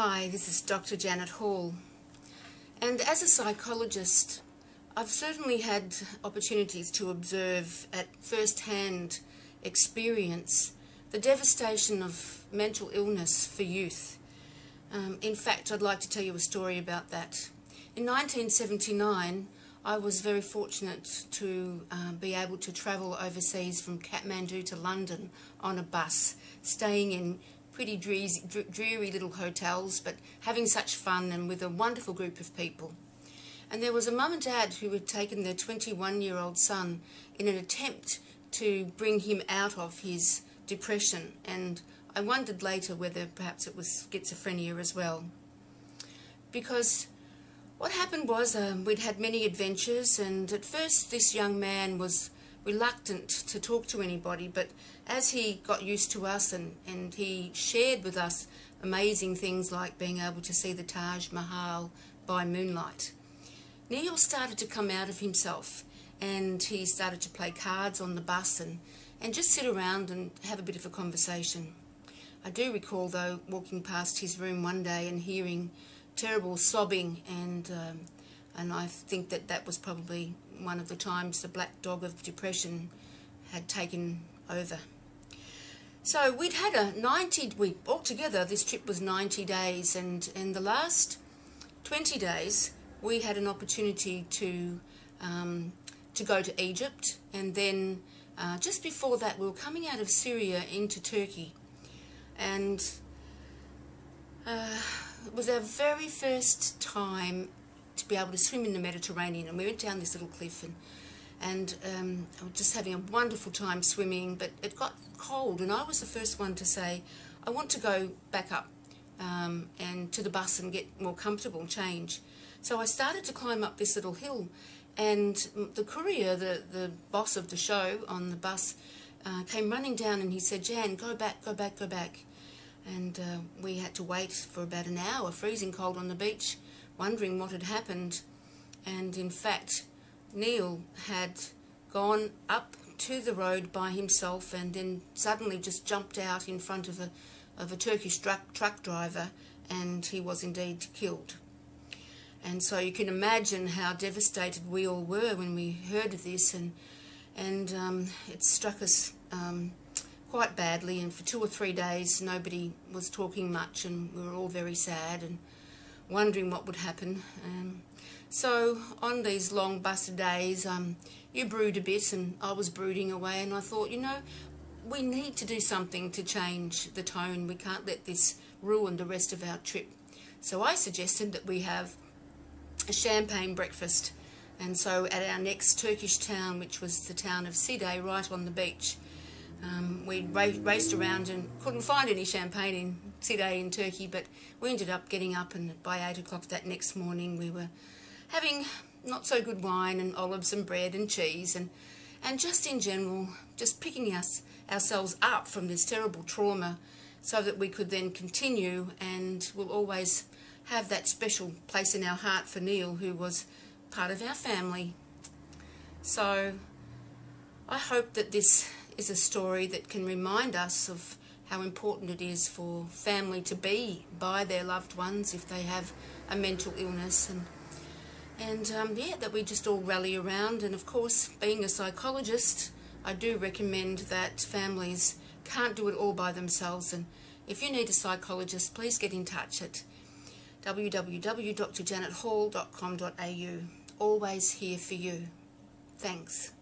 Hi, this is Dr. Janet Hall, and as a psychologist I've certainly had opportunities to observe at first-hand experience the devastation of mental illness for youth. In fact, I'd like to tell you a story about that. In 1979 I was very fortunate to be able to travel overseas from Kathmandu to London on a bus, staying in pretty dreary little hotels, but having such fun and with a wonderful group of people. And there was a mum and dad who had taken their 21-year-old son in an attempt to bring him out of his depression, and I wondered later whether perhaps it was schizophrenia as well. Because what happened was we'd had many adventures, and at first this young man was reluctant to talk to anybody, but as he got used to us and he shared with us amazing things like being able to see the Taj Mahal by moonlight, Neil started to come out of himself, and he started to play cards on the bus and just sit around and have a bit of a conversation. I do recall though walking past his room one day and hearing terrible sobbing, and I think that was probably one of the times the black dog of depression had taken over. So we'd had altogether this trip was 90 days, and in the last 20 days we had an opportunity to go to Egypt, and then just before that we were coming out of Syria into Turkey, and it was our very first time to be able to swim in the Mediterranean, and we went down this little cliff and I was just having a wonderful time swimming, but it got cold, and I was the first one to say, I want to go back up and to the bus and get more comfortable and change. So I started to climb up this little hill, and the courier, the boss of the show on the bus, came running down, and he said, Jan, go back, go back, go back. And we had to wait for about an hour, freezing cold on the beach, wondering what had happened. And in fact, Neil had gone up to the road by himself and then suddenly just jumped out in front of a Turkish truck driver, and he was indeed killed. And so you can imagine how devastated we all were when we heard of this, and it struck us quite badly, and for 2 or 3 days nobody was talking much, and we were all very sad and wondering what would happen. So on these long bus days you brood a bit, and I was brooding away, and I thought, you know, we need to do something to change the tone. We can't let this ruin the rest of our trip. So I suggested that we have a champagne breakfast, and so at our next Turkish town, which was the town of Side, right on the beach, we raced around and couldn't find any champagne in Side in Turkey, but we ended up getting up, and by 8 o'clock that next morning we were having not so good wine and olives and bread and cheese, and just in general just picking ourselves up from this terrible trauma so that we could then continue, and we'll always have that special place in our heart for Neil, who was part of our family. So I hope that this is a story that can remind us of how important it is for family to be by their loved ones if they have a mental illness, and yeah, that we just all rally around. And of course, being a psychologist, I do recommend that families can't do it all by themselves, and if you need a psychologist, please get in touch at www.drjanethall.com.au. Always here for you. Thanks.